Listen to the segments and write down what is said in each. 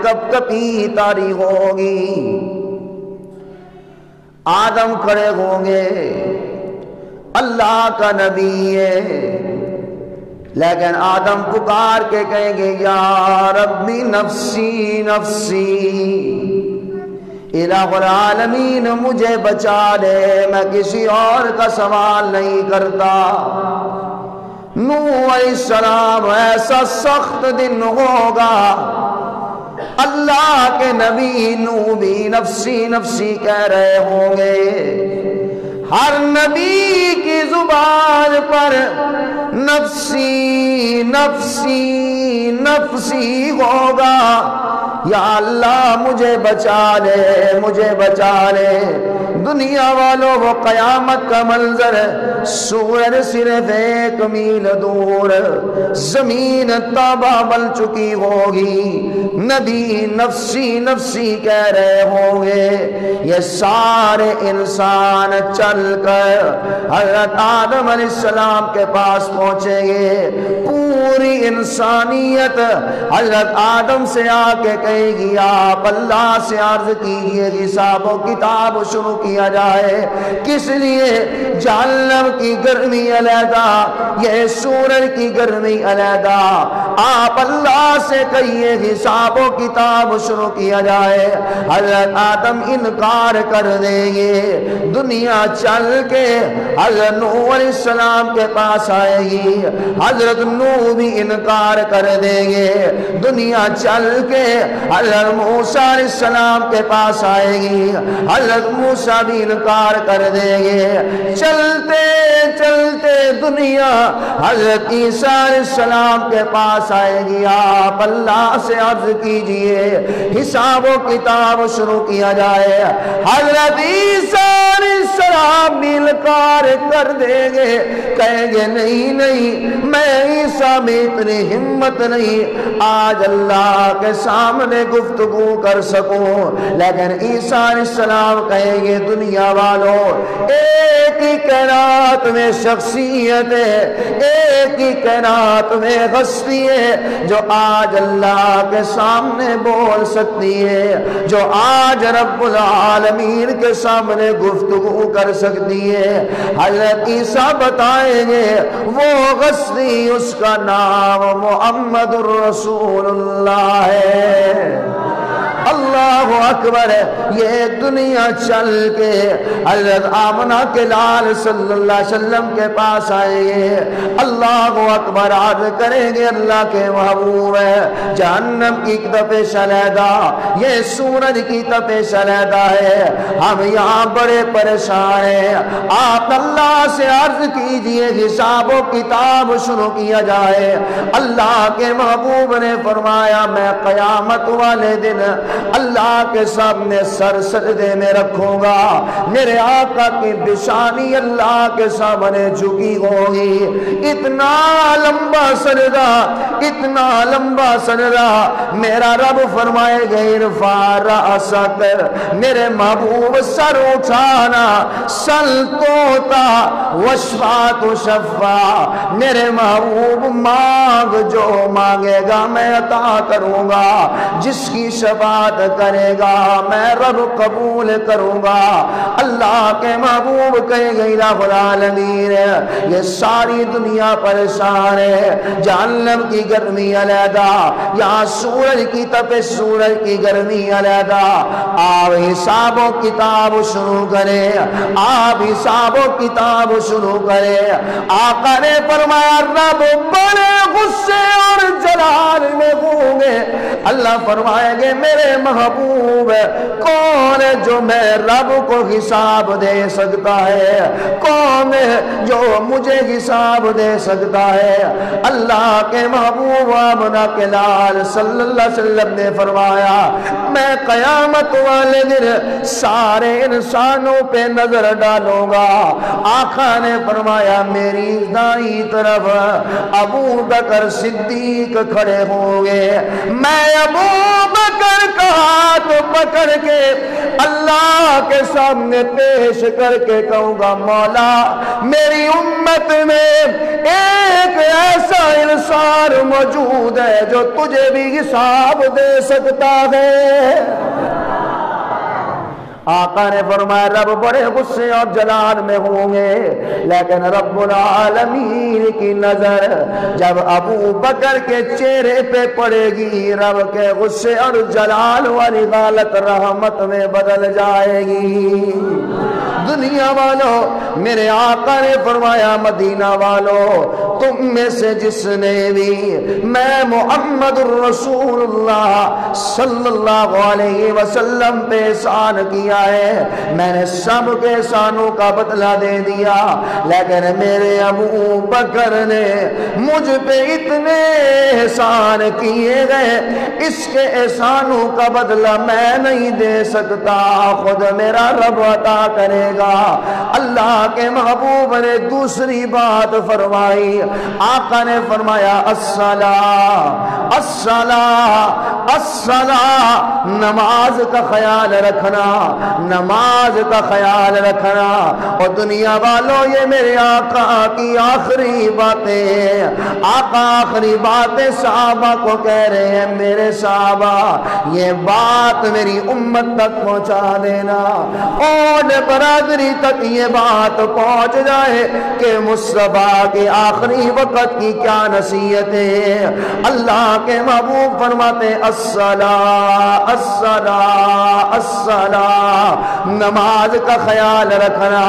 کب کبھی تاری ہوگی۔ آدم کھڑے ہوں گے، اللہ کا نبی ہے، لیکن آدم پکار کے کہیں گے یا ربی نفسی نفسی، الہ العالمین مجھے بچا لے، میں کسی اور کا سوال نہیں کرتا۔ نوح علیہ السلام ایسا سخت دن ہوگا، اللہ کے نبی نوح بھی نفسی نفسی کہہ رہے ہوں گے۔ ہر نبی کی زبان پر نفسی نفسی نفسی ہوگا، یا اللہ مجھے بچا لے مجھے بچا لے۔ دنیا والوں وہ قیامت کا منظر، سورج صرف 1 میل دور، زمین تابہ بن چکی ہوگی، نبی نفسی نفسی کہہ رہے ہوں گے۔ یہ سارے انسان چل کر حضرت آدم علیہ السلام کے پاس پہنچیں گے۔ پوری انسانیت حضرت آدم سے آ کے کہے گی آپ اللہ سے عرض کیجئے حساب و کتاب شروع کیا جائے۔ کس لیے؟ جہنم کی گرمی علیحدہ، یہ سورج کی گرمی علیحدہ، آپ اللہ سے کہیے حساب و کتاب شروع کیا جائے۔ حضرت آدم انکار کر دیں گے، دنیا چل کے حضرت نوح علیہ السلام کے پاس آئے گی، حضرت نوح بھی انکار کر دیں گے، دنیا چل کے حضرت موسیٰ علیہ السلام کے پاس آئے گی، حضرت موسیٰ بھی انکار کر دیں گے۔ چلتے چلتے دنیا حضرت عیسیٰ علیہ السلام کے پاس آئے گی، آپ اللہ سے عرض کیجئے حساب و کتاب شروع کیا جائے۔ حضرت عیسیٰ علیہ السلام بھی انکار کر دیں گے، کہیں گے نہیں نہیں میں عیسیٰ میں اتنی ہمت نہیں آج اللہ کے سامنے گفتگو کر سکوں۔ لیکن عیسیٰ علیہ السلام کہیں گے دنیا والوں ایک ہی کائنات میں شخصیت ہے، ایک ہی کائنات میں ہستی ہے جو آج اللہ کے سامنے بول سکتی ہے، جو آج رب العالمین کے سامنے گفتگو کر سکتی ہے۔ حضرت عیسیٰ بتائیں گے وہ ہستی، اس کا نام محمد الرسول اللہ ہے۔ اللہ اکبر۔ یہ دنیا چل کے حضرت آمنہ کے لال صلی اللہ علیہ وسلم کے پاس آئے گے، اللہ اکبر عرض کریں گے اللہ کے محبوب ہے، جہنم کی تپش علیحدہ، یہ سورج کی تپش علیحدہ ہے، ہم یہاں بڑے پریشان ہیں، آپ اللہ سے عرض کیجئے حساب و کتاب شروع کیا جائے۔ اللہ کے محبوب نے فرمایا میں قیامت والے دن اللہ کے سامنے سر سجدے میں رکھوں گا، میرے آقا کی بشانی اللہ کے سامنے جھکی ہوگی، اتنا لمبا سجدہ، اتنا لمبا سجدہ، میرا رب فرمائے گا ارفع رأسک، میرے محبوب سر اٹھانا، سل توتا واشفع تشفع، میرے محبوب مانگ جو مانگے گا میں عطا کروں گا، جس کی شفاعت کرے گا میں رب قبول کروں گا۔ اللہ کے محبوب کہے گا الہ العالمین یہ ساری دنیا پریشان ہے، جہنم کی گرمی علیحدہ، یہاں سورج کی تپش سورج کی گرمی علیحدہ، آپ حساب و کتاب شروع کریں، آپ حساب و کتاب شروع کریں۔ آقا نے فرمایا رب بڑے غصے اور جلال میں ہوں گے، اللہ فرمائیں گے میرے محبوب کون ہے جو میں رب کو حساب دے سکتا ہے، کون ہے جو مجھے حساب دے سکتا ہے۔ اللہ کے محبوب آمنہ کے لال صلی اللہ علیہ وسلم نے فرمایا میں قیامت والے دن سارے انسانوں پہ نظر ڈالوں گا۔ آقا نے فرمایا میری دائیں طرف ابو بکر صدیق کھڑے ہوں گے، میں ابو بکر کا ہاتھ پکڑ کے اللہ کے سامنے پیش کر کے کہوں گا مولا میری امت میں ایک ایسا انسان موجود ہے جو تجھے بھی حساب دے سکتا ہے۔ آقا نے فرمایا رب بڑے غصے اور جلال میں ہوں گے، لیکن رب العالمین کی نظر جب ابو بکر کے چہرے پہ پڑے گی رب کے غصے اور جلال والی غالت رحمت میں بدل جائے گی۔ دنیا والوں میرے آقا نے فرمایا مدینہ والوں تم میں سے جس نے بھی میں محمد الرسول اللہ صلی اللہ علیہ وسلم پہ احسان کیا ہے میں نے سب کے احسانوں کا بدلہ دے دیا، لیکن میرے ابو بکر نے مجھ پہ اتنے احسان کیے گئے اس کے احسانوں کا بدلہ میں نہیں دے سکتا، خود میرا رب عطا کرے گا۔ اللہ کے محبوب نے دوسری بات فرمائی، آقا نے فرمایا الصلاۃ الصلاۃ الصلاۃ، نماز کا خیال رکھنا، نماز کا خیال رکھنا۔ اور دنیا والوں یہ میرے آقا کی آخری باتیں، آقا آخری باتیں صحابہ کو کہہ رہے ہیں میرے صحابہ یہ بات میری امت تک پہنچا دینا اور برادری تک یہ بات پہنچ جائے کہ مصطفیٰ کے آخری وقت کی کیا نصیحت ہے۔ اللہ کے محبوب فرماتے الصلاۃ الصلاۃ الصلاۃ، نماز کا خیال رکھنا،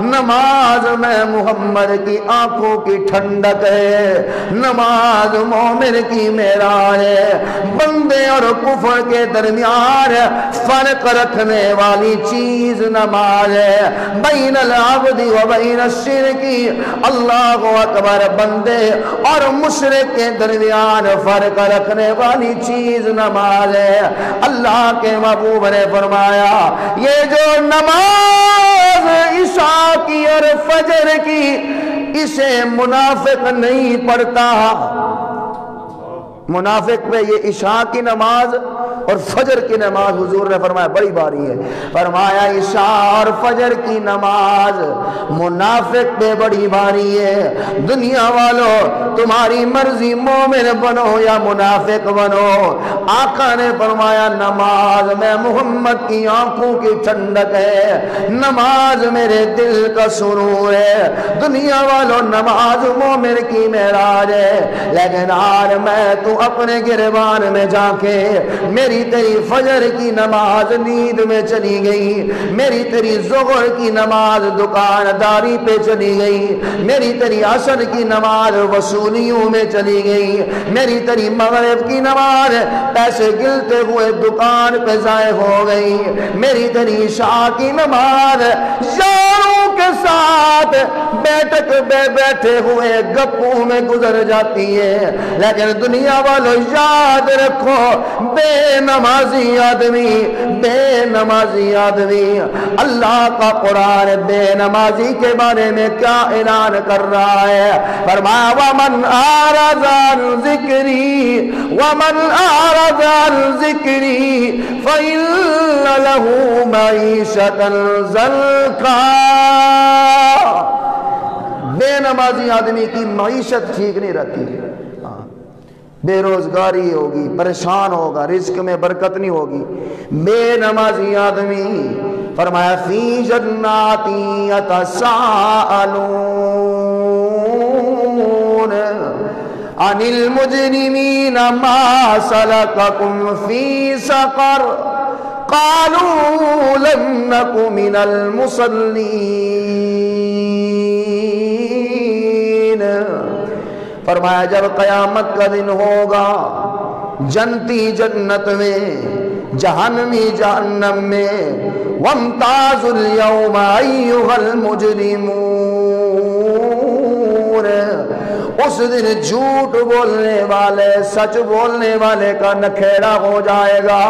نماز میں محمد کی آنکھوں کی ٹھنڈک ہے، نماز مومن کی معراج ہے، بندے اور کفر کے درمیان فرق رکھنے والی چیز نماز ہے، بین العبد و بین الشرک، اللہ اکبر، بندے اور مشرک کے درمیان فرق رکھنے والی چیز نماز ہے۔ اللہ کے محبوب نے فرمایا یہ جو نماز عشاء کی اور فجر کی اسے منافق نہیں پڑھتا، منافق پہ یہ عشاء کی نماز اور فجر کی نماز حضور نے فرمایا بڑی باری ہے، فرمایا عشاء اور فجر کی نماز منافق پہ بڑی باری ہے۔ دنیا والوں تمہاری مرضی مومن بنو یا منافق بنو، آقا نے فرمایا نماز میں محمد کی آنکھوں کی ٹھنڈک ہے، نماز میرے دل کا سرور ہے۔ دنیا والوں نماز مومن کی معراج ہے، لیکن آج میں تو اپنے گریبان میں جا کے میری تیری فجر کی نماز نیند میں چلی گئی، میری تیری ظہر کی نماز دکانداری پہ چلی گئی، میری تیری عصر کی نماز وصولیوں میں چلی گئی، میری تیری مغرب کی نماز پیسے گلتے ہوئے دکان پہ ضائع ہو گئی، میری تیری عشاء کی نماز یاروں کے ساتھ بیٹھک پہ بیٹھے ہوئے گپوں میں گزر جاتی ہے۔ لیکن دنیا والوں یاد رکھو بے نمازی آدمی، بے نمازی آدمی، اللہ کا قرآن بے نمازی کے بارے میں کیا اعلان کر رہا ہے؟ فرمایا وَمَنْ أَعْرَضَ عَنْ ذِكْرِي وَمَنْ أَعْرَضَ عَنْ ذِكْرِي فَإِنَّ لَهُ مَعِيشَةً ضَنكًا۔ بے نمازی آدمی کی معیشت ٹھیک نہیں رہتی، بے روزگاری ہوگی، پریشان ہوگا، رزق میں برکت نہیں ہوگی۔ بے نمازی آدمی فرمایا فی جنات یتساءلون عن المجرمین ما سلککم فی سقر قالوا لم نک من المصلین۔ فرمایا جب قیامت کا دن ہوگا جنتی جنت میں، جہنمی جہنم میں، وامتاز اليوم ایھا المجرمون، اس دن جھوٹ بولنے والے سچ بولنے والے کا نکھیڑا ہو جائے گا،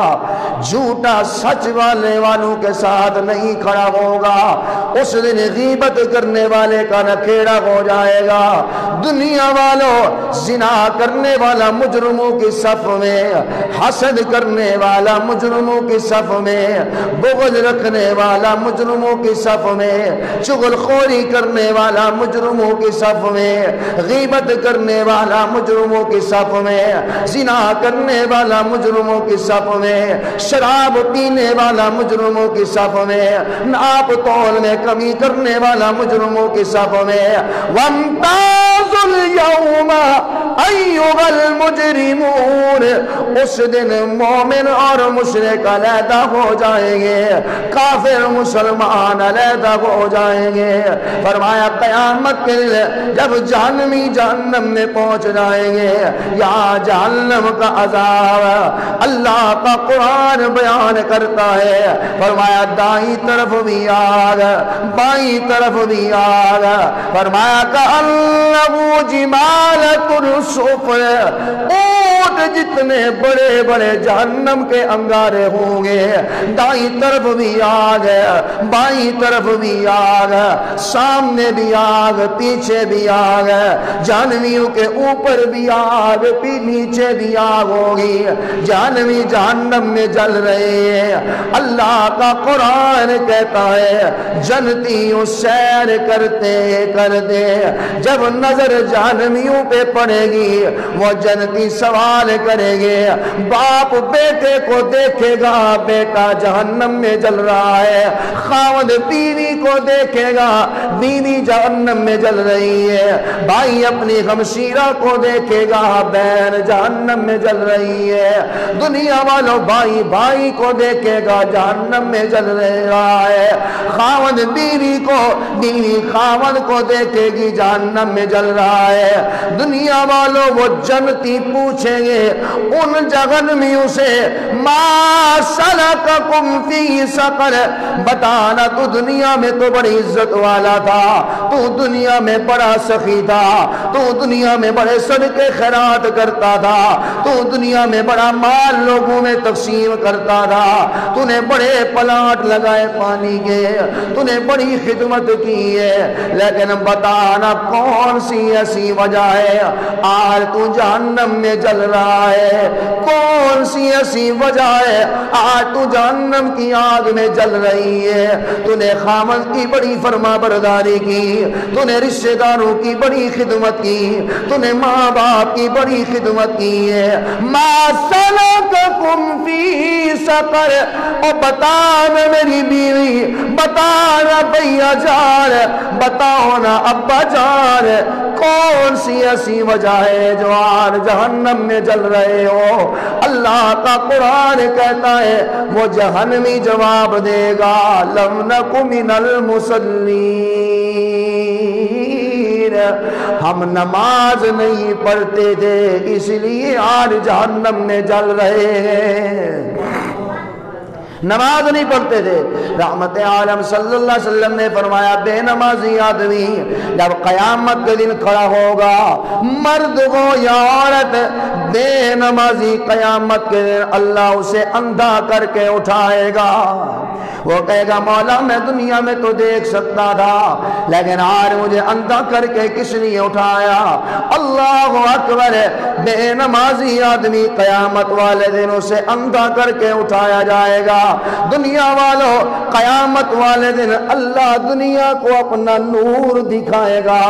جھوٹا سچ والے والوں کے ساتھ نہیں کھڑا ہوگا، اس دن غیبت کرنے والے کا نکھیڑا ہو جائے گا۔ دنیا والوں، زنا کرنے والا مجرموں کی صف میں، حسد کرنے والا مجرموں کی صف میں، بغض رکھنے والا مجرموں کی صف میں، چغل خوری کرنے والا مجرموں کی صف میں، غیبت کرنے والا مجرموں کی صف میں، زنا کرنے والا مجرموں کی صف میں، شراب پینے والا مجرموں کی صف میں، ناپ تول میں کمی کرنے والا مجرموں کی صف میں۔ وَامْتَازُوا الْيَوْمَ أَيُّهَا الْمُجْرِمُونَ، اس دن مومن اور مشرک علیحدہ ہو جائیں گے، کافر مسلمان علیحدہ ہو جائیں گے۔ فرمایا قیامت کے دن جب جہنمی جہنم میں پہنچ جائیں گے، یہاں جہنم کا عذاب اللہ کا قرآن بیان کرتا ہے۔ فرمایا دائیں طرف بھی آگ، بائیں طرف بھی آگ۔ فرمایا کأنہ جمالۃ الصفر، اونٹ جتنے بڑے بڑے جہنم کے انگارے ہوں گے، دائیں طرف بھی آگ، بائیں طرف بھی آگ، سامنے بھی آگ، پیچھے بھی آگ، جہنمیوں کے اوپر بھی آگ، نیچے بھی آگ ہوگی، جہنمی جہنم میں جل رہے ہیں۔ اللہ کا قرآن کہتا ہے جنتیوں سیر کرتے کرتے جب نظر جہنمیوں پہ پڑے گی، وہ جنتی سوال کریں گے، باپ بیٹے کو دیکھے گا بیٹا جہنم میں جل رہا ہے، خاوند بیوی کو دیکھے گا بیوی جہنم میں جل رہی ہے، بھائی اپنی ہمشیرہ کو دیکھے گا بہن جہنم میں جل رہی ہے، دنیا والوں بھائی بھائی کو دیکھے گا جہنم میں جل رہا ہے، خاوند بیوی کو، بیوی خاوند کو دیکھے گی جہنم میں جل رہا ہے۔ دنیا والوں وہ جنتی پوچھیں گے ان جہنمیوں سے ما سلککم فی سقر، بتانا تو دنیا میں تو بڑی عزت والا تھا، تو دنیا میں بڑا سخی تھا، تو دنیا میں بڑے صدقے خیرات کرتا تھا، تو دنیا میں بڑا مال لوگوں میں تقسیم کرتا تھا، تو نے بڑے پلاٹ لگائے پانی کے، تو نے بڑی خدمت کی ہے، لیکن بتانا کون سی ایسی وجہ ہے آج تو جہنم میں جل رہا ہے، کون سی ایسی وجہ ہے آج تو جہنم کی آگ میں جل رہی ہے؟ تو نے خامد کی بڑی فرما برداری کی، تو نے رشتہ داروں کی بڑی خدمت کی، تو نے ماں باپ کی بڑی خدمت کی ہے۔ ما سلککم فی سقر، اور بتانا میری بیوی، بتانا بھیا جان، بتاؤ نا ابا جان، کون سی ایسی وجہ ہے جو آج جہنم میں جل رہے ہو؟ اللہ کا قرآن کہتا ہے وہ جہنمی جواب دے گا لم نک من المصلین، ہم نماز نہیں پڑھتے تھے اس لیے آج جہنم میں جل رہے ہیں، نماز نہیں پڑھتے تھے۔ رحمت عالم صلی اللہ علیہ وسلم نے فرمایا بے نمازی آدمی جب قیامت کے دن کھڑا ہوگا، مرد ہو یا عورت، بے نمازی قیامت کے دن اللہ اسے اندھا کر کے اٹھائے گا۔ وہ کہے گا مولا میں دنیا میں تو دیکھ سکتا تھا لیکن آج مجھے اندھا کر کے کس نے اٹھایا؟ اللہ اکبر، بے نمازی آدمی قیامت والے دن اسے اندھا کر کے اٹھایا جائے گا۔ دنیا والوں قیامت والے دن اللہ دنیا کو اپنا نور دکھائے گا،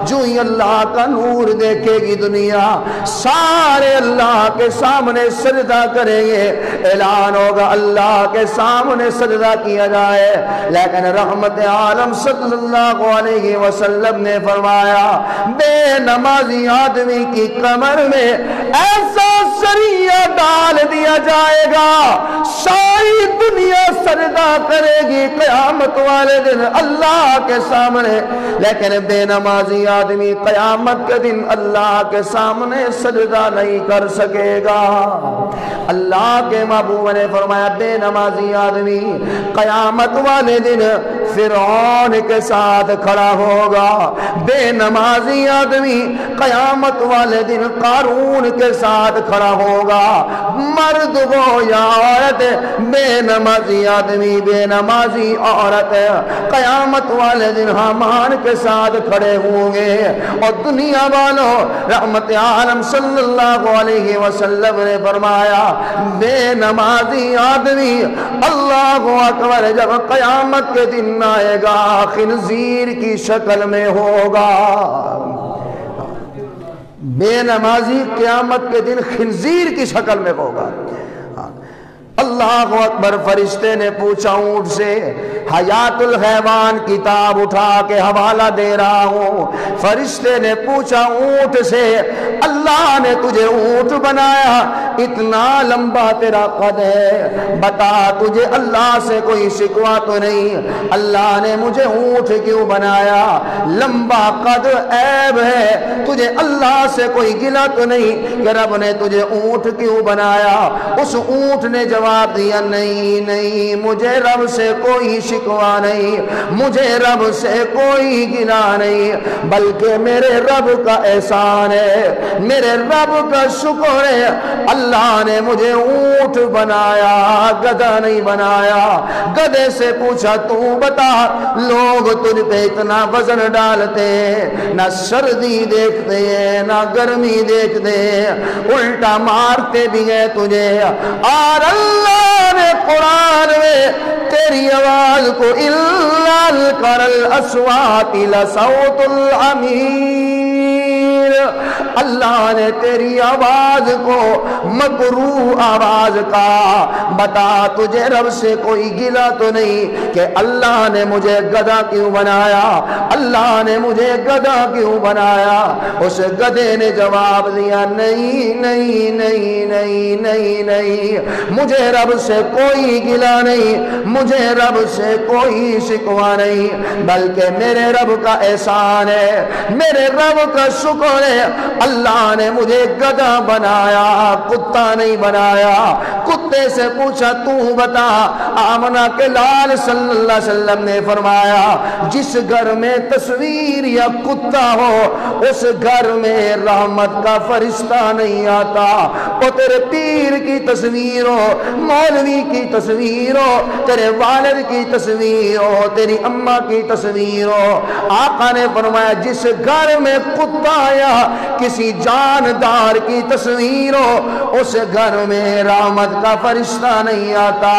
جو ہی اللہ کا نور دیکھے گی دنیا سارے اللہ کے سامنے سجدہ کریں گے، اعلان ہوگا اللہ کے سامنے سجدہ کیا جائے، لیکن رحمت عالم صلی اللہ علیہ وسلم نے فرمایا بے نمازی آدمی کی کمر میں ایسا سریہ ڈال دیا جائے گا ساری دنیا سجدہ کرے گی قیامت والے دن اللہ کے سامنے، لیکن بے نمازی آدمی قیامت کے دن اللہ کے سامنے سجدہ نہیں کر سکے گا۔ اللہ کے محبوب نے فرمایا بے نمازی آدمی قیامت والے دن فرعون کے ساتھ کھڑا ہوگا، بے نمازی آدمی قیامت والے دن قارون کے ساتھ کھڑا ہوگا، مرد ہو یا عورت، بے نمازی آدمی بے نمازی عورت قیامت والے دن حامان کے ساتھ کھڑے ہوں گے۔ اور دنیا والوں، رحمت عالم صلی اللہ علیہ وسلم نے فرمایا بے نمازی آدمی اللہ اکبر جب قیامت کے دن آئے گا خنزیر کی شکل میں ہوگا۔ بے نمازی قیامت کے دن خنزیر کی شکل میں ہوگا۔ اللہ اکبر۔ فرشتے نے پوچھا اونٹ سے، حیات الحیوان کتاب اٹھا کے حوالہ دے رہا ہوں، فرشتے نے پوچھا اونٹ سے، اللہ نے تجھے اونٹ بنایا، اتنا لمبا تیرا قد ہے، بتا تجھے اللہ سے کوئی شکوہ تو نہیں؟ اللہ نے مجھے اونٹ کیوں بنایا؟ لمبا قد عیب ہے، تجھے اللہ سے کوئی گلہ تو نہیں کہ رب نے تجھے اونٹ کیوں بنایا؟ اس اونٹ نے جواب دیا، نہیں نہیں، مجھے رب سے کوئی شکوہ نہیں، مجھے رب سے کوئی گلہ نہیں، بلکہ میرے رب کا احسان ہے، میرے رب کا شکر ہے، اللہ نے مجھے اونٹ بنایا، گدھا نہیں بنایا۔ گدھے سے پوچھا تو بتا، لوگ تجھ پہ اتنا وزن ڈالتے ہیں، نہ سردی دیکھتے ہیں نہ گرمی دیکھتے ہیں، الٹا مارتے بھی ہیں تجھے، اور اللہ نے قرآن میں تیری آواز کو اِلَّا الْأَصْوَاتِ لَصَوْتُ الْحَمِيرِ، اللہ نے تیری آواز کو مکروہ آواز کا، بتا تجھے رب سے کوئی گلہ تو نہیں کہ اللہ نے مجھے گدھا کیوں بنایا؟ اللہ نے مجھے گدھا کیوں بنایا؟ اس گدھے نے جواب دیا، نہیں نہیں نہیں نہیں نہیں نہیں، مجھے رب سے کوئی گلہ نہیں، مجھے رب سے کوئی شکوہ نہیں، بلکہ میرے رب کا احسان ہے، میرے رب کا شکر ہے، اللہ نے مجھے گدھا بنایا، کتا نہیں بنایا۔ کتے سے پوچھا تو بتا، آمنہ کے لال صلی اللہ علیہ وسلم نے فرمایا جس گھر میں تصویر یا کتا ہو اس گھر میں رحمت کا فرشتہ نہیں آتا۔ وہ تیرے پیر کی تصویر ہو، مولوی کی تصویر ہو، تیرے والد کی تصویر ہو، تیری اماں کی تصویر ہو، آقا نے فرمایا جس گھر میں کتا یا کسی جاندار کی تصویر ہو اس گھر میں رحمت کا فرشتہ نہیں آتا۔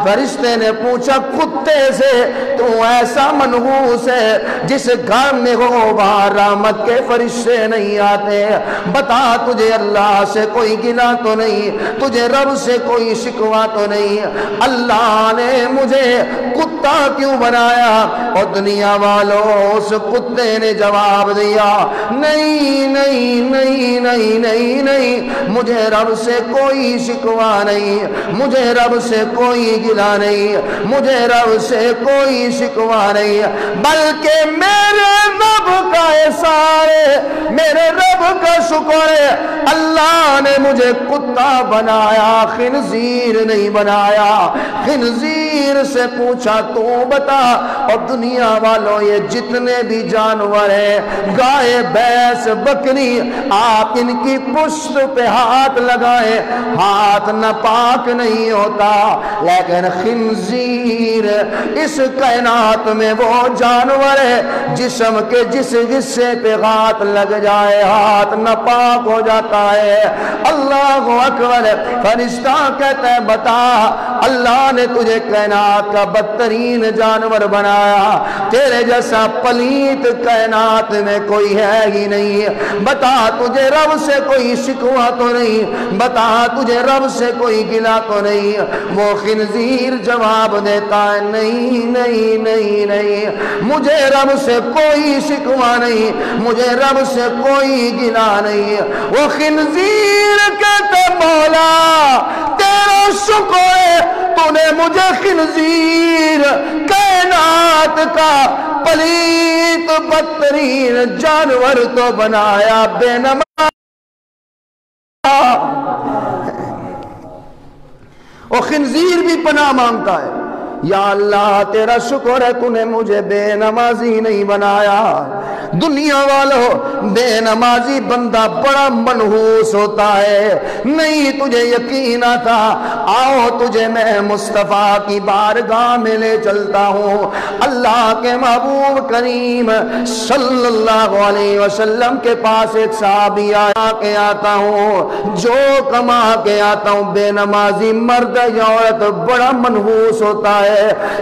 فرشتے نے پوچھا کتے سے، تو ایسا منحوس ہے جس گھر میں ہو وہاں رحمت کے فرشتے نہیں آتے، بتا تجھے اللہ سے کوئی گلہ تو نہیں، تجھے رب سے کوئی شکوہ تو نہیں؟ اللہ نے مجھے کتا کیوں بنایا؟ اور دنیا والوں اس کتے نے جواب دیا، نہیں نہیں نہیں نہیں نہیں نہیں، مجھے رب سے کوئی شکوہ نہیں، مجھے رب سے کوئی گلہ نہیں، مجھے رب سے کوئی شکوہ نہیں، بلکہ میرے رب کا احسان ہے، میرے رب کا شکر ہے، اللہ نے مجھے کتا بنایا، خنزیر نہیں بنایا۔ خنزیر سے پوچھا تو بتا، اور دنیا والوں یہ جتنے بھی جانور ہیں، گائے بھینس بکری، آپ ان کی پشت پہ ہاتھ لگائیں ہاتھ ناپاک نہیں ہوتا، لیکن خنزیر اس کائنات میں وہ جانور ہے جسم کے جس حصے پہ ہاتھ لگ جائے ہاتھ ناپاک ہو جاتا ہے۔ اللہ اکبر۔ فرشتہ کہتا ہے بتا، اللہ نے تجھے کائنات کا بدترین جانور بنایا، تیرے جیسا پلیت کائنات میں کوئی ہے ہی نہیں، بتا تجھے رب سے کوئی شکوہ تو نہیں، بتا تجھے رب سے کوئی گلہ تو نہیں؟ وہ خنزیر جواب دیتا ہے، نہیں نہیں نہیں نہیں، مجھے رب سے کوئی شکوہ نہیں، مجھے رب سے کوئی گلہ نہیں۔ وہ خنزیر کہتا مولا تیرا شکر ہے، تو نے مجھے خنزیر کائنات کا پلیت بدترین جانور تو بنایا، بے نماز وہ خنزیر بھی پناہ مانگتا ہے۔ یا اللہ تیرا شکر ہے تو نے مجھے بے نمازی نہیں بنایا۔ دنیا والوں بے نمازی بندہ بڑا منحوس ہوتا ہے، نہیں تجھے یقین آتا، آؤ تجھے میں مصطفیٰ کی بارگاہ میں لے چلتا ہوں۔ اللہ کے محبوب کریم صلی اللہ علیہ وسلم کے پاس ایک صحابی آیا کہ آتا ہوں، جو کما کے آتا ہوں، بے نمازی مرد یا عورت بڑا منحوس ہوتا ہے۔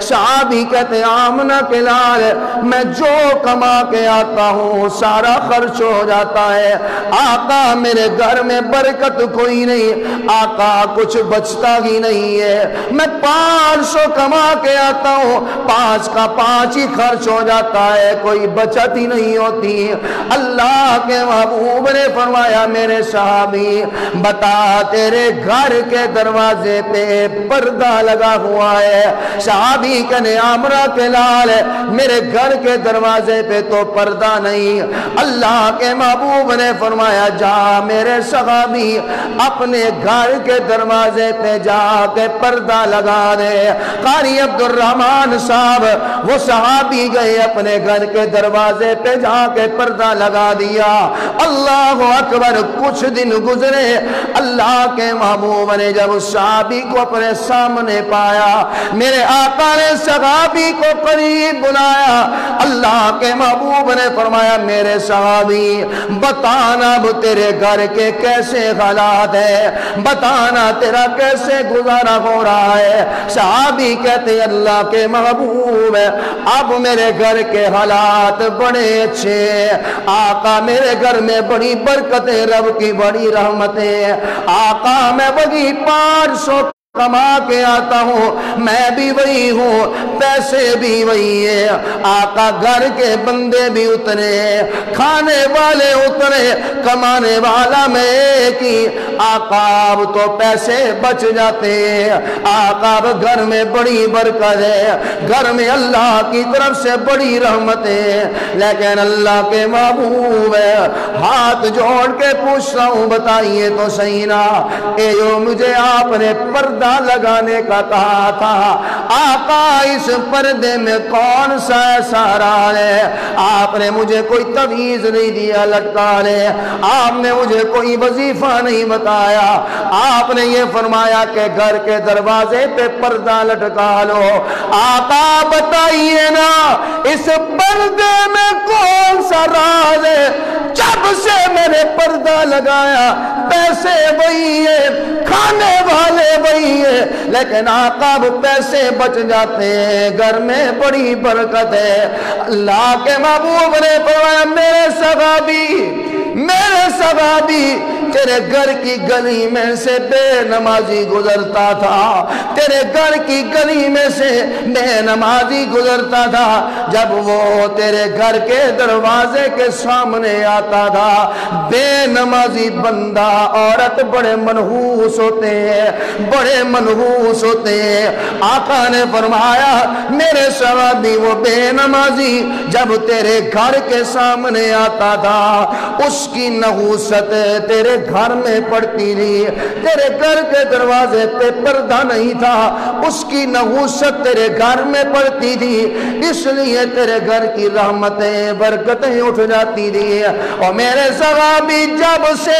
صحابی کہتے آمنہ کے لال میں جو کما کے آتا ہوں سارا خرچ ہو جاتا ہے، آقا میرے گھر میں برکت کوئی نہیں، آقا کچھ بچتا ہی نہیں ہے، میں 500 کما کے آتا ہوں 5 کا 5 ہی خرچ ہو جاتا ہے، کوئی بچت ہی نہیں ہوتی۔ اللہ کے محبوب نے فرمایا میرے صحابی بتا تیرے گھر کے دروازے پہ پردہ لگا ہوا ہے؟ صحابی کہنے عمرہ کے لال میرے گھر کے دروازے پہ تو پردہ نہیں۔ اللہ کے محبوب نے فرمایا جا میرے صحابی اپنے گھر کے دروازے پہ جا کے پردہ لگا دے۔ قاری عبد الرحمن صاحب وہ صحابی گئے اپنے گھر کے دروازے پہ جا کے پردہ لگا دیا۔ اللہ اکبر، کچھ دن گزرے، اللہ کے محبوب نے جب اس صحابی کو اپنے سامنے پایا، میرے آقا نے صحابی کو قریب بلایا، اللہ کے محبوب نے فرمایا میرے صحابی بتانا اب تیرے گھر کے کیسے حالات ہے، بتانا تیرا کیسے گزارا ہو رہا ہے۔ صحابی کہتے اللہ کے محبوب اب میرے گھر کے حالات بڑے اچھے، آقا میرے گھر میں بڑی برکتیں، رب کی بڑی رحمتیں، آقا میں وہی 500 کما کے آتا ہوں، میں بھی وہی ہوں، پیسے بھی وہی ہیں، آقا گھر کے بندے بھی اتنے، کھانے والے اتنے، کمانے والا میں ایک ہی، آقا اب تو پیسے بچ جاتے ہیں، آقا اب گھر میں بڑی برکت ہے، گھر میں اللہ کی طرف سے بڑی رحمتیں، لیکن اللہ کے محبوب ہے ہاتھ جوڑ کے پوچھتا ہوں بتائیے تو صحیح نا، اے جو مجھے آپ نے پردہ لگانے کا کہا تھا، آقا اس پردے میں کون سا ایسا راز ہے؟ آپ نے مجھے کوئی تعویذ نہیں دیا لٹکانے، آپ نے مجھے کوئی وظیفہ نہیں بتایا، آپ نے یہ فرمایا کہ گھر کے دروازے پہ پردہ لٹکا لو۔ آقا بتائیے نا اس پردے میں کون سا راز ہے؟ جب سے میں نے پردہ لگایا پیسے وہی ہے، کھانے والے وہی ہے، لیکن آقا اب پیسے بچ جاتے ہیں، گھر میں بڑی برکت ہے۔ اللہ کے محبوب نے فرمایا میرے صحابی تیرے گھر کی گلی میں سے بے نمازی گزرتا تھا، تیرے گھر کی گلی میں سے بے نمازی گزرتا تھا، جب وہ تیرے گھر کے دروازے کے سامنے آتا تھا، بے نمازی بندہ عورت بڑے منحوس ہوتے ہیں، بڑے منحوس ہوتے ہیں۔ آقا نے فرمایا میرے صحابی وہ بے نمازی جب تیرے گھر کے سامنے آتا تھا اس کی نحوست تیرے گھر میں پڑتی تھی، تیرے گھر کے دروازے پہ پردہ نہیں تھا، اس کی نحوست تیرے گھر میں پڑتی تھی، اس لیے تیرے گھر کی رحمتیں برکتیں اٹھ جاتی تھی۔ اور میرے صحابی جب سے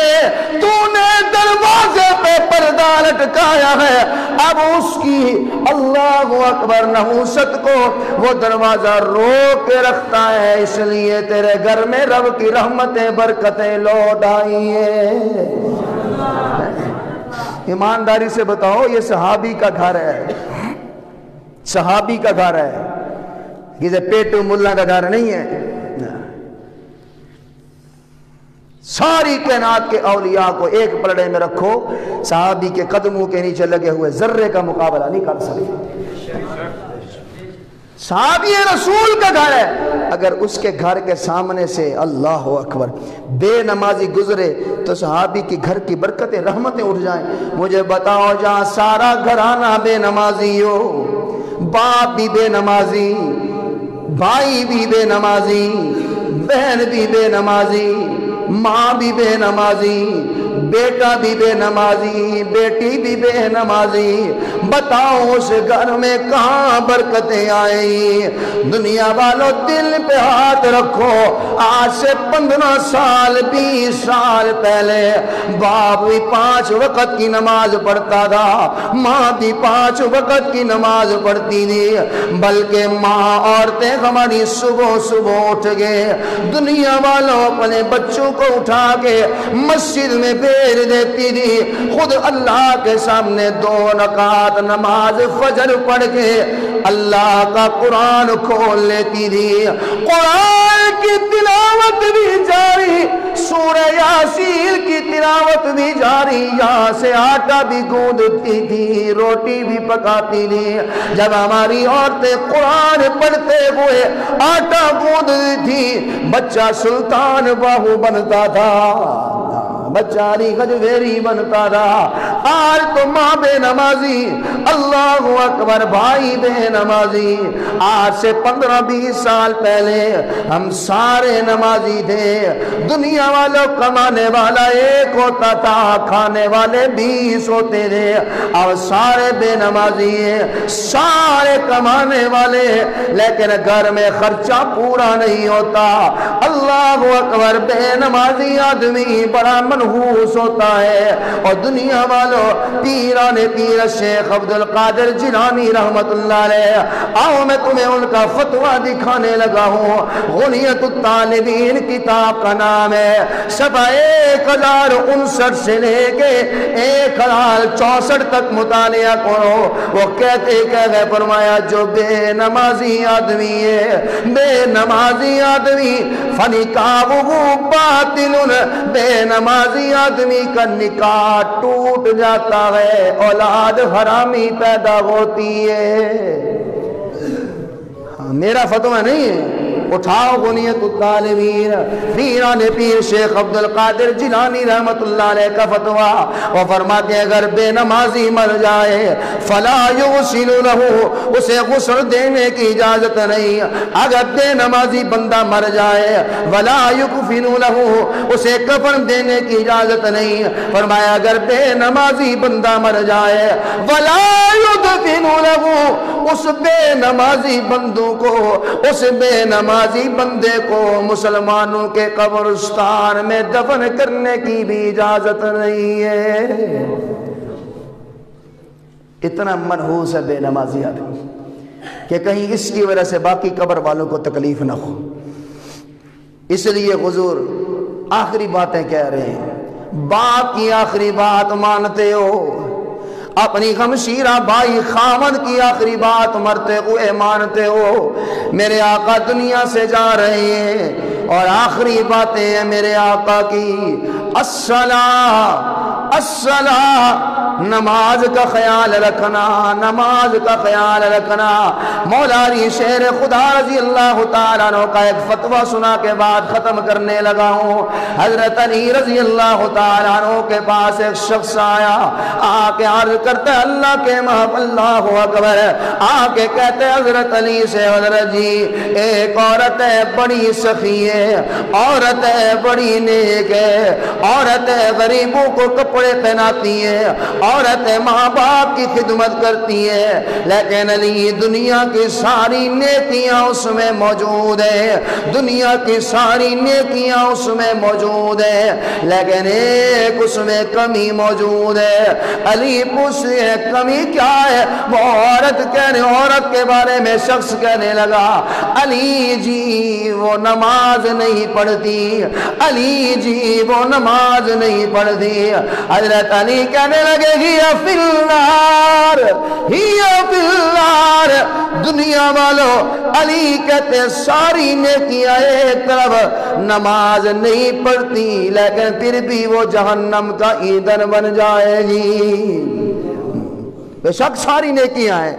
تو نے دروازے پہ پردہ لٹکایا ہے اب اس کی اللہ اکبر نحوست کو وہ دروازہ روک کے رکھتا ہے، اس لیے تیرے گھر میں رب کی رحمتیں برکتیں لوٹ آئی ہیں۔ ایمانداری سے بتاؤ یہ صحابی کا گھر ہے، صحابی کا گھر ہے، کسی پیٹو ملا کا گھر نہیں ہے۔ ساری کائنات کے اولیاء کو ایک پلڑے میں رکھو، صحابی کے قدموں کے نیچے لگے ہوئے ذرے کا مقابلہ نہیں کر سکتے۔ صحابی رسول کا گھر ہے، اگر اس کے گھر کے سامنے سے اللہ اکبر بے نمازی گزرے تو صحابی کی گھر کی برکتیں رحمتیں اٹھ جائیں۔ مجھے بتاؤ جہاں سارا گھرانہ بے نمازی ہو، باپ بھی بے نمازی، بھائی بھی بے نمازی، بہن بھی بے نمازی، ماں بھی بے نمازی، بیٹا بھی بے نمازی، بیٹی بھی بے نمازی، بتاؤ اس گھر میں کہاں برکتیں آئیں؟ دنیا والوں دل پہ ہاتھ رکھو، آج سے 15 سال 20 سال پہلے باپ بھی 5 وقت کی نماز پڑھتا تھا، ماں بھی 5 وقت کی نماز پڑھتی تھی، بلکہ ماں عورتیں ہماری صبح صبح اٹھ گئے، دنیا والوں اپنے بچوں کو اٹھا کے مسجد میں بھیج دیتی تھی، خود اللہ کے سامنے 2 رکعت نماز فجر پڑھ کے اللہ کا قرآن کھول لیتی تھی، قرآن کی تلاوت بھی جاری، سورہ یاسین کی تلاوت بھی جاری، یہاں سے آٹا بھی گوندتی تھی، روٹی بھی پکاتی تھی۔ جب ہماری عورتیں قرآن پڑھتے ہوئے آٹا گوندتی تھی، بچہ سلطان باہو بنتا تھا، بچہ علی گجویری بنتا تھا۔ آج تو ماں بے نمازی، اللہ اکبر، بھائی بے نمازی۔ آج سے 15-20 سال پہلے ہم سارے نمازی تھے، دنیا والوں کمانے والا ایک ہوتا تھا، کھانے والے 20 ہوتے تھے، اب سارے بے نمازی ہیں، سارے کمانے والے، لیکن گھر میں خرچہ پورا نہیں ہوتا۔ اللہ اکبر، بے نمازی آدمی بڑا منحوس ہوتا ہے۔ اور دنیا والوں پیران پیر شیخ عبد القادر جیلانی رحمت اللہ علیہ، آؤ میں تمہیں ان کا فتویٰ دکھانے لگا ہوں۔ غنیت الطالبین کتاب کا نام ہے، صفحہ 1059 سے لے کے 1064 تک مطالعہ کرو۔ وہ کہتے کہ فرمایا جو بے نمازی آدمی ہے، بے نمازی آدمی فنکاحہ باطل، بے نمازی آدمی کا نکاح ٹوٹ جاتا ہے، اولاد حرامی پیدا ہوتی ہے۔ میرا فتویٰ نہیں ہے، اٹھاؤ غنیت الطالبین پیران پیر شیخ عبد القادر جیلانی رحمت اللہ علیہ کا فتویٰ۔ وہ فرماتے ہیں اگر بے نمازی مر جائے فلا یغسل لہ، اسے غسل دینے کی اجازت نہیں۔ اگر بے نمازی بندہ مر جائے ولا یکفن لہ، اسے کفن دینے کی اجازت نہیں۔ فرمایا اگر بے نمازی بندہ مر جائے ولا یدفن لہ، اس بے نمازی بندوں کو، اس بے نمازی بندے کو مسلمانوں کے قبرستان میں دفن کرنے کی بھی اجازت نہیں ہے۔ اتنا منحوس ہے بے نمازی آدمی کہ کہیں اس کی وجہ سے باقی قبر والوں کو تکلیف نہ ہو۔ اس لیے حضور آخری باتیں کہہ رہے ہیں، باپ کی آخری بات مانتے ہو، اپنی ہمشیرہ بھائی خامد کی آخری بات مرتے ہوئے مانتے ہو۔ میرے آقا دنیا سے جا رہے ہیں اور آخری باتیں ہیں میرے آقا کی، الصلاۃ الصلاۃ، نماز کا خیال رکھنا، نماز کا خیال رکھنا۔ مولا علی شیر خدا رضی اللہ تعالیٰ عنہ کا ایک فتویٰ سنا کے بعد ختم کرنے لگا ہوں۔ حضرت علی رضی اللہ تعالیٰ عنہ کے پاس ایک شخص آیا، آ کے عرض کرتے اللہ کے محب، اللہ اکبر، آ کے کہتے حضرت علی سے حضرت جی ایک عورت ہے بڑی سخی ہے، عورت ہے بڑی نیک ہے، عورت ہے غریبوں کو کپڑے پہناتی ہے، عورت ماں باپ کی خدمت کرتی ہے، لیکن علی دنیا کی ساری نیکیاں اس میں موجود ہیں، دنیا کی ساری نیکیاں اس میں موجود ہیں، لیکن ایک اس میں کمی موجود ہے۔ علی پوچھتے ہیں کمی کیا ہے؟ وہ عورت کے بارے میں شخص کہنے لگا علی جی وہ نماز نہیں پڑھتی، علی جی وہ نماز نہیں پڑھتی۔ حضرت علی کہنے لگے ہی فی النار، ہی فی النار۔ دنیا والوں علی کہتے ساری نیکیاں ایک طرف، نماز نہیں پڑھتی لیکن پھر بھی وہ جہنم کا ایندھن بن جائے گی۔ بے شک ساری نیکیاں ہیں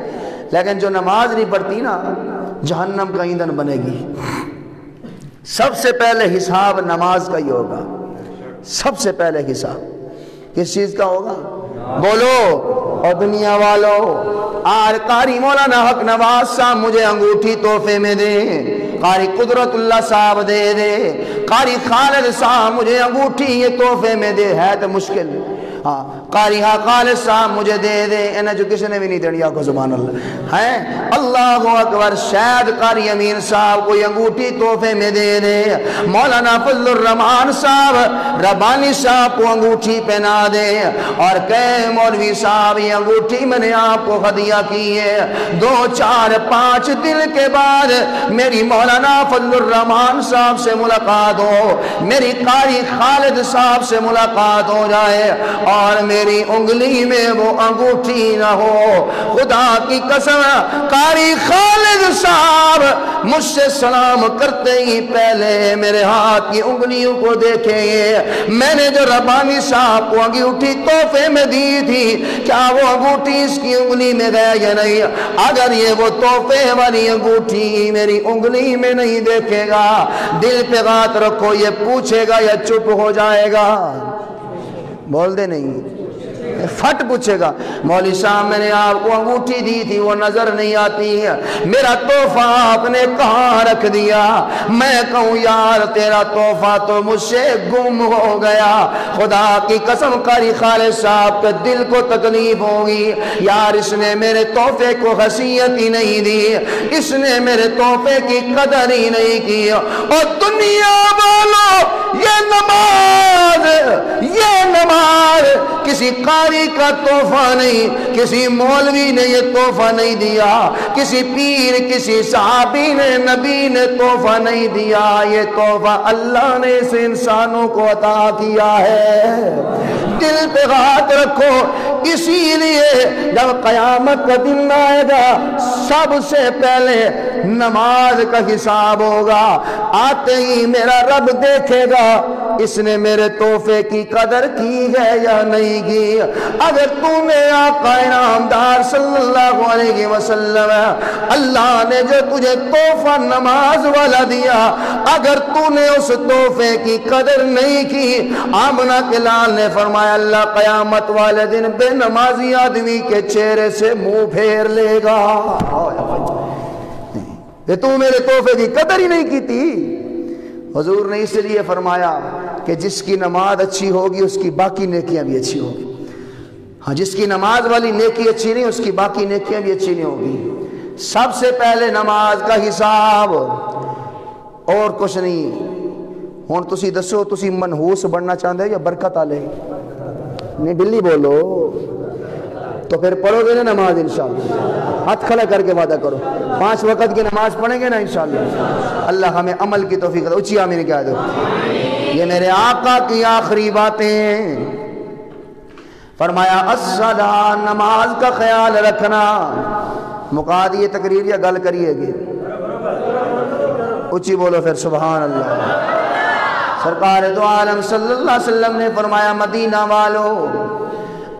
لیکن جو نماز نہیں پڑھتی نا جہنم کا ایندھن بنے گی۔ سب سے پہلے حساب نماز کا ہی ہوگا، سب سے پہلے حساب کس چیز کا ہوگا؟ بولو۔ اور دنیا والو، آج قاری مولانا حق نواز صاحب مجھے انگوٹھی تحفے میں دیں، قاری قدرت اللہ صاحب دے دے، قاری خالد صاحب مجھے انگوٹھی یہ تحفے میں دے، ہے تو مشکل، ہاں قاری خالد صاحب مجھے دے دے، انہیں جو کسی نے بھی نہیں دینی، آقا سبحان اللہ ہے، اللہ اکبر، شاید قاری امین صاحب کوئی انگوٹھی تحفے میں دے دے، مولانا فضل الرحمان صاحب ربانی صاحب کو انگوٹھی پہنا دے اور کہے مولوی صاحب یہ انگوٹھی میں نے آپ کو ہدیہ کی ہے، 2 4 5 دن کے بعد میری مولانا فضل الرحمان صاحب سے ملاقات ہو، میری قاری خالد صاحب سے ملاقات ہو جائے اور میری انگلی میں وہ انگوٹھی نہ ہو، خدا کی قسم قاری خالد صاحب مجھ سے سلام کرتے ہی پہلے میرے ہاتھ کی انگلیوں کو دیکھیں گے، میں نے جو ربانی صاحب کو انگوٹھی تحفے میں دی تھی کیا وہ انگوٹھی اس کی انگلی میں گیا یا نہیں، اگر یہ وہ تحفے والی انگوٹھی میری انگلی میں نہیں دیکھے گا، دل پہ بات رکھو یہ پوچھے گا یا چپ ہو جائے گا، بول دے نہیں فٹ پوچھے گا، مولوی صاحب میں نے آپ کو انگوٹھی دی تھی وہ نظر نہیں آتی ہے، میرا تحفہ آپ نے کہاں رکھ دیا، میں کہوں یار تیرا تحفہ تو مجھ سے گم ہو گیا، خدا کی قسم قاری خالد صاحب کے دل کو تکلیف ہوگی، یار اس نے میرے تحفے کو حیثیت ہی نہیں دی، اس نے میرے تحفے کی قدر ہی نہیں کی، اور دنیا والوں یہ نماز کسی قاری کا تحفہ نہیں، کسی مولوی نے یہ تحفہ نہیں دیا، کسی پیر کسی صحابی نے نبی نے تحفہ نہیں دیا، یہ تحفہ اللہ نے اس انسانوں کو عطا کیا ہے، دل پہ بات رکھو، اسی لیے جب قیامت کا دن آئے گا سب سے پہلے نماز کا حساب ہوگا، آتے ہی میرا رب دیکھے گا اس نے میرے تحفے کی قدر کی ہے یا نہیں کی، اگر تو نے آقا انعامدار صلی اللہ علیہ وسلم اللہ نے جو تجھے تحفہ نماز والا دیا، اگر تو نے اس تحفے کی قدر نہیں کی، آمنہ کے لال نے فرمایا اللہ قیامت والے دن بے نمازی آدمی کے چہرے سے منہ پھیر لے گا، کہ تو میرے تحفے کی قدر ہی نہیں کی تھی۔ حضور نے اس لیے فرمایا کہ جس کی نماز اچھی ہوگی اس کی باقی نیکیاں بھی اچھی ہوگی، ہاں جس کی نماز والی نیکی اچھی نہیں اس کی باقی نیکیاں بھی اچھی نہیں ہوگی، سب سے پہلے نماز کا حساب اور کچھ نہیں۔ ہوں تسی دسو تسی منحوس بننا چاہتے یا برکت والے؟ نہیں بلی بولو تو پھر پڑھو گے نا نماز انشاءاللہ، ہاتھ کھڑا کر کے وعدہ کرو 5 وقت کی نماز پڑھیں گے نا انشاءاللہ، اللہ ہمیں عمل کی توفیق دے، اچھی آمین کہہ دو۔ یہ میرے آقا کی آخری باتیں، فرمایا الصلاۃ، نماز کا خیال رکھنا، مقا دیے تقریر یا گل کریے گی؟ اچھی بولو پھر سبحان اللہ۔ سرکار دو عالم صلی اللہ علیہ وسلم نے فرمایا مدینہ والو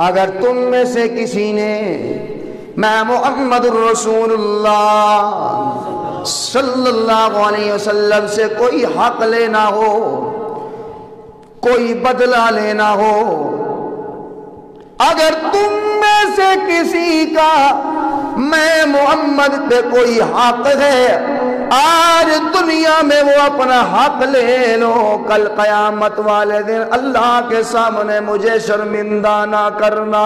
اگر تم میں سے کسی نے میں محمد الرسول اللہ صلی اللہ علیہ وسلم سے کوئی حق لینا ہو، کوئی بدلہ لینا ہو، اگر تم میں سے کسی کا میں محمد پہ کوئی حق ہے، آج دنیا میں وہ اپنا حق لے لو، کل قیامت والے دن اللہ کے سامنے مجھے شرمندہ نہ کرنا۔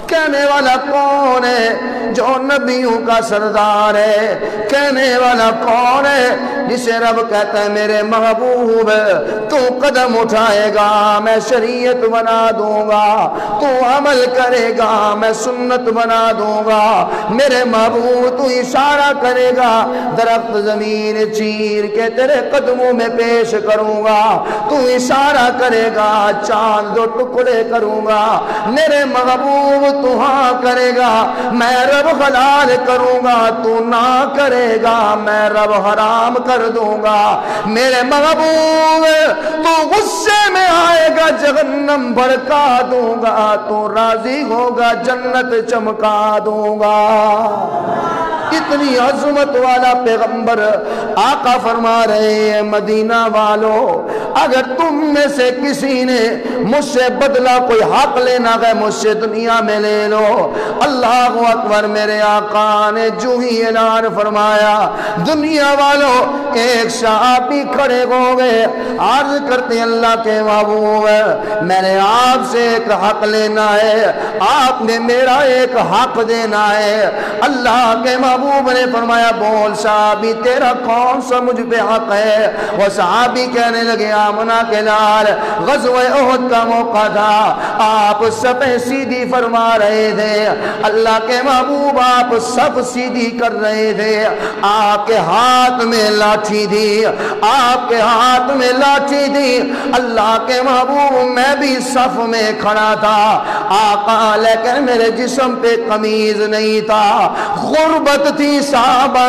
کہنے والا کون ہے؟ جو نبیوں کا سردار ہے۔ کہنے والا کون ہے؟ جسے رب کہتا ہے میرے محبوب تو قدم اٹھائے گا میں شریعت بنا دوں گا، تو عمل کرے گا میں سنت بنا دوں گا، میرے محبوب تو اشارہ کرے گا درخت زمین چیر کے تیرے قدموں میں پیش کروں گا، تو اشارہ کرے گا چاند دو ٹکڑے کروں گا، میرے محبوب تو ہاں کرے گا میں رب حلال کروں گا، تو نہ کرے گا میں رب حرام کر دوں گا، میرے محبوب تو غصے میں آئے گا جہنم بھڑکا دوں گا، تو راضی ہوگا جنت چمکا دوں گا۔ اتنی عظمت والا پیغمبر آقا فرما رہے ہیں مدینہ والو اگر تم میں سے کسی نے مجھ سے بدلہ کوئی حق لینا ہے مجھ سے دنیا میں لے لو. اللہ اکبر. میرے آقا نے جو ہی اعلان فرمایا دنیا والو ایک صحابی کھڑے ہو گئے عرض کرتے اللہ کے محبوب میں نے آپ سے ایک حق لینا ہے آپ نے میرا ایک حق دینا ہے. اللہ کے محبوب نے فرمایا بول صحابی تیرا کون سا مجھ پہ حق ہے. وہ صحابی کہنے لگے آمنہ کے لال غزوہ احد کا موقع تھا آپ صفیں سیدھی فرما رہے تھے اللہ کے محبوب آپ سب سیدھی کر رہے تھے آپ کے ہاتھ میں لاٹھی تھی آپ کے ہاتھ میں لاٹھی تھی اللہ کے محبوب میں بھی صف میں کھڑا تھا آقا لیکن میرے جسم پہ قمیض نہیں تھا غربت تھی صحابہ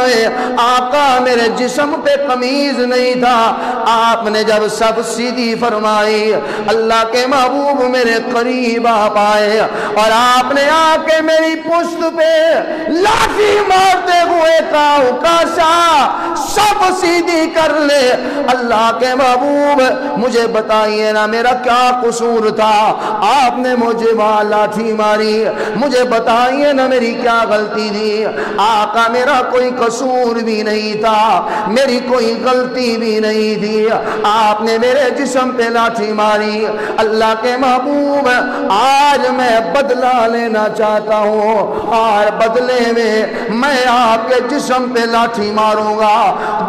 آقا میرے جسم پہ قمیض نہیں تھا. آپ نے جب سب سیدھی فرمائی اللہ کے محبوب میرے قریب آپ آئے اور آپ نے آ کے میری پشت پہ لاٹھی مارتے ہوئے کہا اکاشا سب سیدھی کر لے. اللہ کے محبوب مجھے بتائیے نا میرا کیا قصور تھا آپ نے مجھے وہاں لاٹھی ماری مجھے بتائیے نا میری کیا غلطی تھی. آقا میرا کوئی قصور بھی نہیں تھا میری کوئی غلطی بھی نہیں تھی آپ نے میرے جسم پہ لاٹھی ماری. اللہ کے محبوب آج میں بدلہ لینا چاہتا ہوں اور بدلے میں آپ کے جسم پہ لاٹھی ماروں گا.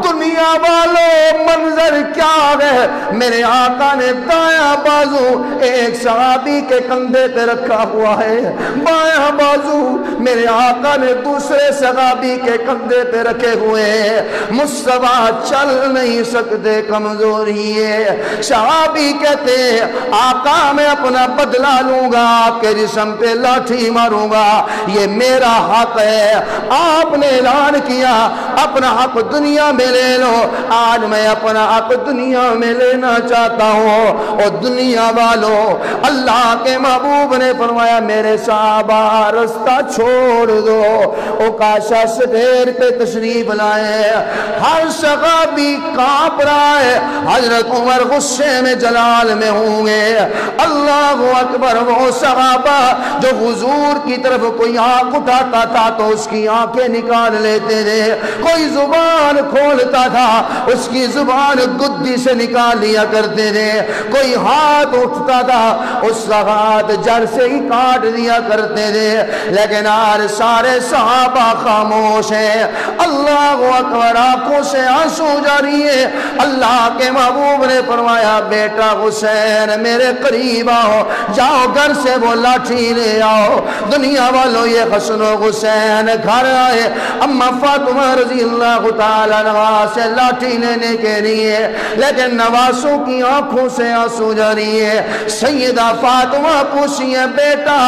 دنیا والوں منظر کیا ہے میرے آقا نے دایاں بازو ایک صحابی کے کندھے پہ رکھا ہوا ہے بایاں بازو میرے آقا نے دوسرے صحابی کے کندھے پہ رکھے ہوئے ہیں. مصطفیٰ چل نہیں سکتے کمزوری ہے. صحابی کہتے آقا میں اپنا بدلہ لوں گا آپ کے جسم پہ لاٹھی ماروں گا یہ میرا حق ہے. آپ نے اعلان کیا اپنا حق دنیا میں لے لو آج میں اپنا حق دنیا میں لینا چاہتا ہوں. اور دنیا والوں اللہ کے محبوب نے فرمایا میرے صحابہ رستہ چھوڑ دو. اوکاشا سٹیر پہ تشریف لائے ہر صحابی کانپ رہا ہے حضرت عمر غصے میں جلال میں ہوں گے. اللہ اکبر. وہ صحابہ جو حضور کی طرف کوئی آنکھ اٹھاتا تھا تو اس کی آنکھیں نکال لیتے تھے کوئی زبان کھولتا تھا اس کی زبان گدی سے نکال لیا کرتے تھے کوئی ہاتھ اٹھتا تھا اس کا ہاتھ جڑ سے ہی کاٹ دیا کرتے تھے. لیکن آج سارے صحابہ خاموش ہیں. اللہ اکبر. آنکھوں سے آنسو جاری ہے. اللہ کے محبوب نے فرمایا بیٹا حسین میرے قریب آؤ جاؤ گھر سے وہ لاٹھی لے آؤ. دنیا والوں یہ حسن و حسین گھر آئے اما فاطمہ رضی اللہ تعالیٰ عنہا سے لاٹھی لینے کے لیے لیکن نواسوں کی آنکھوں سے آنسو جاری ہے. سیدہ فاطمہ پوچھی ہے بیٹا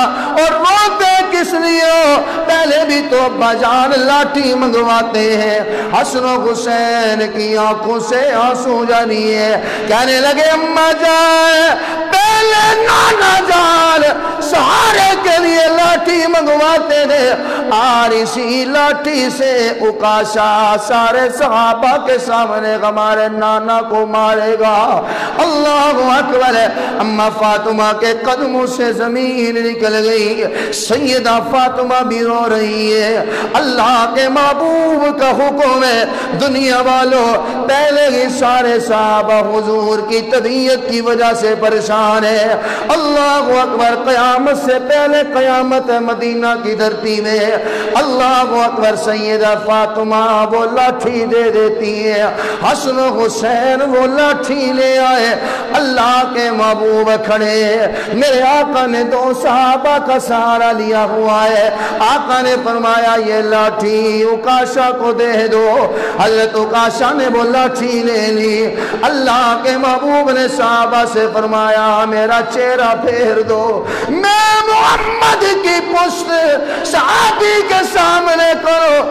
اور روتے کس لیے ہو پہلے بھی تو ابا جان لاٹھی منگواتے ہیں. حسن و حسین کی آنکھوں سے آنسو جاری ہے. کہنے لگے اما جان پہلے نانا جان سہارے کے لیے لاٹھی منگواتے تھے اور اسی لاٹھی سے اکاشا سارے صحابہ کے سامنے ہمارے نانا کو مارے گا. اللہ اکبر. اما فاطمہ کے قدموں سے زمین نکل گئی. سیدہ فاطمہ بھی رو رہی ہے. اللہ کے محبوب کا حکم ہے دنیا والوں پہلے ہی سارے صحابہ حضور کی طبیعت کی وجہ سے پریشان ہے. اللہ اکبر. قیامت سے پہلے قیامت مدینہ کی دھرتی میں اللہ اکبر. سیدہ فاطمہ وہ لاٹھی دے دیتی ہے حسن و حسین وہ لاٹھی لے آئے. اللہ کے محبوب کھڑے میرے آقا نے دو صحابہ کا سہارا لیا ہوا ہے. آقا نے فرمایا یہ لاٹھی اکاشا کو دے دو. حضرت اکاشا نے وہ لاٹھی لے لی. اللہ کے محبوب نے صحابہ سے فرمایا میرا چہرہ پھیر دو میں محمد کی پشت صحابی کے سامنے کرو.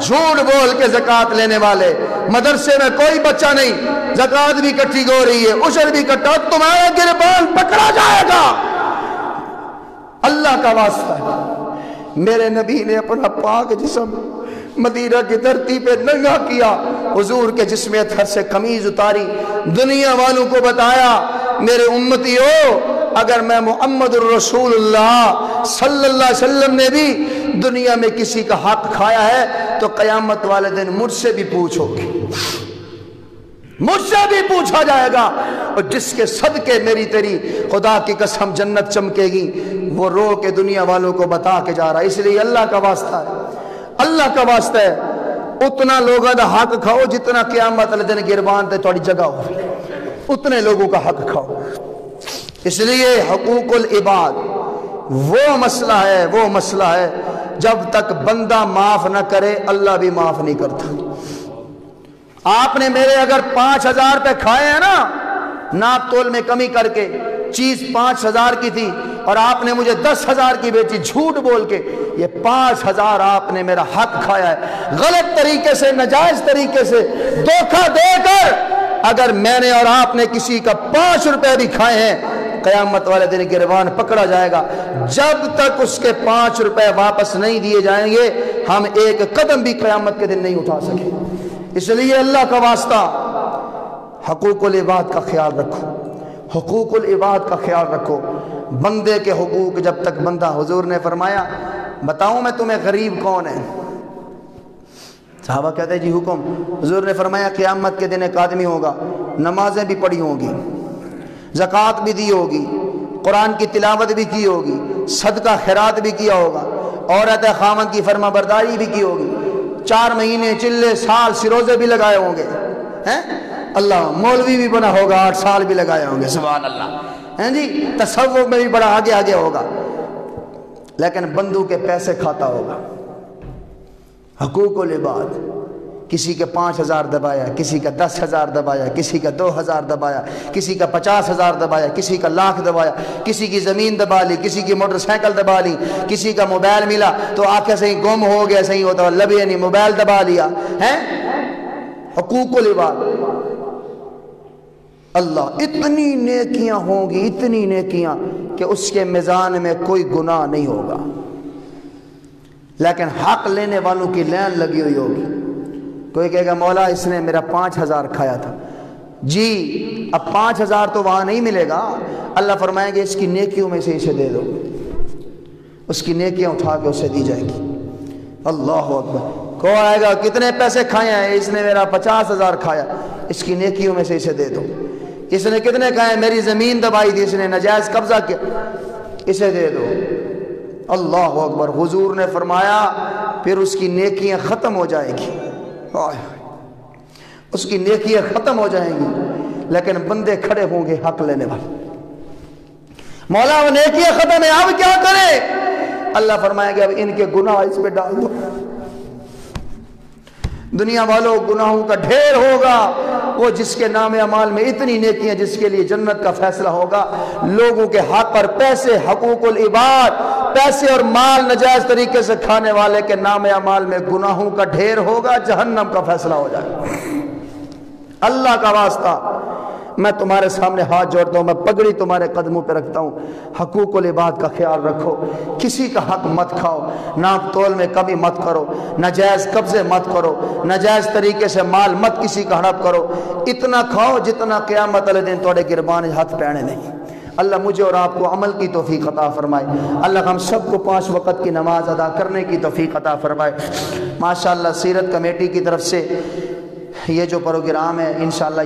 جھوٹ بول کے زکات لینے والے، مدرسے میں کوئی بچہ نہیں، زکات بھی کٹھی ہو رہی ہے، عشر بھی کٹا، تمہارا گربان پکڑا جائے گا۔ اللہ کا واسطہ ہے، میرے نبی نے اپنا پاک جسم مدینہ کی دھرتی پہ ننگا کیا، حضور کے جسم اطہر سے قمیض اتاری، دنیا والوں کو بتایا میرے امتی ہو، اگر میں محمد الرسول اللہ صلی اللہ علیہ وسلم نے بھی دنیا میں کسی کا حق کھایا ہے تو قیامت والے دن مجھ سے بھی پوچھو گے، مجھ سے بھی پوچھا جائے گا۔ اور جس کے صدقے میری تیری خدا کی قسم جنت چمکے گی، وہ رو کے دنیا والوں کو بتا کے جا رہا ہے۔ اس لیے اللہ کا واسطہ ہے، اللہ کا واسطہ ہے، اتنا لوگوں کا حق کھاؤ جتنا قیامت والے دن گربان تے تھوڑی جگہ ہو، اتنے لوگوں کا حق کھاؤ۔ اس لیے حقوق العباد وہ مسئلہ ہے جب تک بندہ معاف نہ کرے اللہ بھی معاف نہیں کرتا۔ آپ نے میرے اگر 5,000 پہ کھائے ہیں نا، ناپ تول میں کمی کر کے، چیز 5,000 کی تھی اور آپ نے مجھے 10,000 کی بیچی جھوٹ بول کے، یہ 5,000 آپ نے میرا حق کھایا ہے، غلط طریقے سے، ناجائز طریقے سے، دھوکہ دے کر۔ اگر میں نے اور آپ نے کسی کا 5 روپے بھی کھائے ہیں، قیامت والے دن گربان پکڑا جائے گا۔ جب تک اس کے 5 روپے واپس نہیں دیے جائیں گے، ہم ایک قدم بھی قیامت کے دن نہیں اٹھا سکے۔ اس لیے اللہ کا واسطہ حقوق العباد کا خیال رکھو، حقوق العباد کا خیال رکھو، بندے کے حقوق جب تک بندہ، حضور نے فرمایا بتاؤں میں تمہیں غریب کون ہے؟ صحابہ کہتے ہیں جی حکم۔ حضور نے فرمایا قیامت کے دن ایک آدمی ہوگا، نمازیں بھی پڑھی ہوں گی، زکوٰۃ بھی دی ہوگی، قرآن کی تلاوت بھی کی ہوگی، صدقہ خیرات بھی کیا ہوگا، عورت خامن کی فرما برداری بھی کی ہوگی، 4 مہینے چلے سال سروزے بھی لگائے ہوں گے، اللہ مولوی بھی بنا ہوگا، 8 سال بھی لگائے ہوں گے، سبحان اللہ، ہیں جی تصوف میں بھی بڑا آگے ہوگا، لیکن بندوں کے پیسے کھاتا ہوگا۔ حقوق العباد، کسی کے 5,000 دبایا، کسی کا 10,000 دبایا، کسی کا 2,000 دبایا، کسی کا 50,000 دبایا، کسی کا 1,00,000 دبایا، کسی کی زمین دبا لی، کسی کی موٹر سائیکل دبا لی، کسی کا موبائل ملا تو آنکھیں صحیح گم ہو گیا، صحیح ہوتا لبے نہیں موبائل دبا لیا ہے۔ حقوق العباد، اللہ اتنی نیکیاں ہوں گی، اتنی نیکیاں کہ اس کے میزان میں کوئی گناہ نہیں ہوگا، لیکن حق لینے والوں کی لائن لگی ہوئی ہوگی۔ کوئی کہے گا مولا اس نے میرا 5,000 کھایا تھا، جی اب 5,000 تو وہاں نہیں ملے گا، اللہ فرمائیں گے اس کی نیکیوں میں سے اسے دے دو، اس کی نیکیاں اٹھا کے اسے دی جائے گی۔ اللہ اکبر۔ کوئی آئے گا کتنے پیسے کھائے ہیں؟ اس نے میرا 50,000 کھایا، اس کی نیکیوں میں سے اسے دے دو۔ اس نے کتنے کھائے؟ میری زمین دبائی تھی، اس نے ناجائز قبضہ کیا، اسے دے دو۔ اللہ اکبر۔ حضور نے فرمایا پھر اس کی نیکیاں ختم ہو جائے گی، اس کی نیکیاں ختم ہو جائیں گی، لیکن بندے کھڑے ہوں گے حق لینے والے۔ مولا وہ نیکیاں ختم ہیں، اب کیا کریں؟ اللہ فرمائے گا اب ان کے گناہ اس پہ ڈال دو۔ دنیا والوں گناہوں کا ڈھیر ہوگا، وہ جس کے نام اعمال میں اتنی نیکیاں، جس کے لیے جنت کا فیصلہ ہوگا، لوگوں کے حق پر پیسے، حقوق العباد، پیسے اور مال ناجائز طریقے سے کھانے والے کے نام اعمال میں گناہوں کا ڈھیر ہوگا، جہنم کا فیصلہ ہو جائے۔ اللہ کا واسطہ میں تمہارے سامنے ہاتھ جوڑتا ہوں، میں پگڑی تمہارے قدموں پہ رکھتا ہوں، حقوق العباد کا خیال رکھو، کسی کا حق مت کھاؤ، ناپ تول میں کمی مت کرو، ناجائز قبضے مت کرو، ناجائز طریقے سے مال مت کسی کا ہڑپ کرو، اتنا کھاؤ جتنا قیامت والے دن تھوڑے گربان ہاتھ پینے نہیں۔ اللہ مجھے اور آپ کو عمل کی توفیق عطا فرمائے، اللہ ہم سب کو 5 وقت کی نماز ادا کرنے کی توفیق عطا فرمائے۔ ماشاءاللہ سیرت کمیٹی کی طرف سے یہ جو پروگرام ہے انشاءاللہ